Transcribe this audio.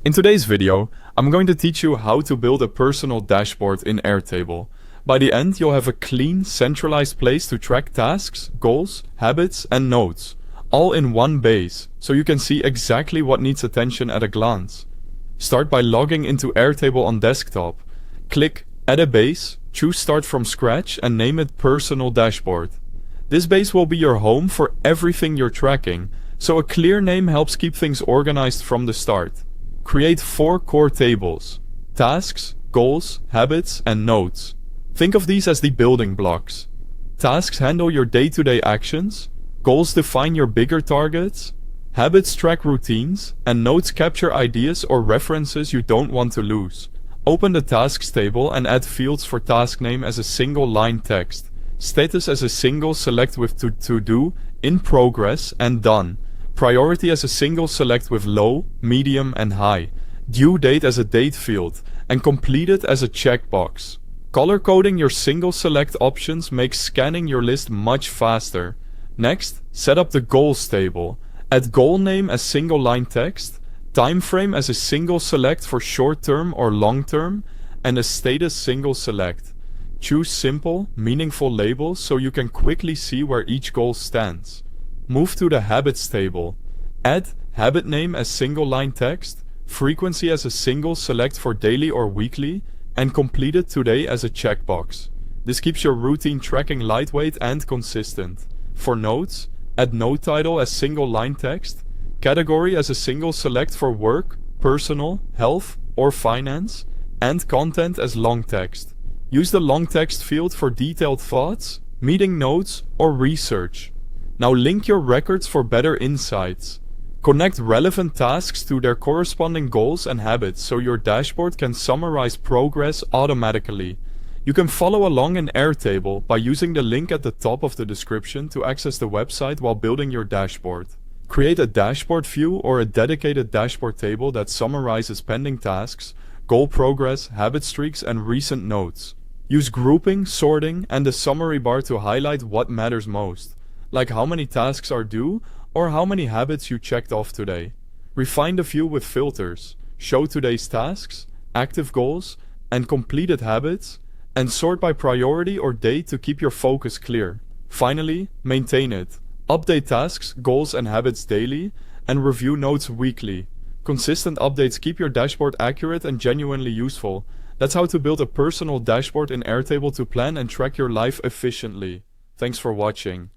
In today's video, I'm going to teach you how to build a personal dashboard in Airtable. By the end, you'll have a clean, centralized place to track tasks, goals, habits, and notes, all in one base, so you can see exactly what needs attention at a glance. Start by logging into Airtable on desktop. Click Add a Base, choose Start from Scratch, and name it Personal Dashboard. This base will be your home for everything you're tracking, so a clear name helps keep things organized from the start. Create 4 core tables: tasks, goals, habits, and notes. Think of these as the building blocks. Tasks handle your day-to-day actions, goals define your bigger targets, habits track routines, and notes capture ideas or references you don't want to lose. Open the tasks table and add fields for task name as a single line text, status as a single select with to do, in progress, and done, priority as a single select with low, medium, and high, due date as a date field, and completed as a checkbox. Color coding your single select options makes scanning your list much faster. Next, set up the goals table. Add goal name as single line text, time frame as a single select for short term or long term, and a status single select. Choose simple, meaningful labels so you can quickly see where each goal stands. Move to the habits table. Add habit name as single line text, frequency as a single select for daily or weekly, and completed today as a checkbox. This keeps your routine tracking lightweight and consistent. For notes, add note title as single line text, category as a single select for work, personal, health, or finance, and content as long text. Use the long text field for detailed thoughts, meeting notes, or research. Now link your records for better insights. Connect relevant tasks to their corresponding goals and habits so your dashboard can summarize progress automatically. You can follow along in Airtable by using the link at the top of the description to access the website while building your dashboard. Create a dashboard view or a dedicated dashboard table that summarizes pending tasks, goal progress, habit streaks, and recent notes. Use grouping, sorting, and the summary bar to highlight what matters most, like how many tasks are due or how many habits you checked off today. Refine the view with filters. Show today's tasks, active goals, and completed habits, and sort by priority or date to keep your focus clear. Finally, maintain it. Update tasks, goals, and habits daily, and review notes weekly. Consistent updates keep your dashboard accurate and genuinely useful. That's how to build a personal dashboard in Airtable to plan and track your life efficiently. Thanks for watching.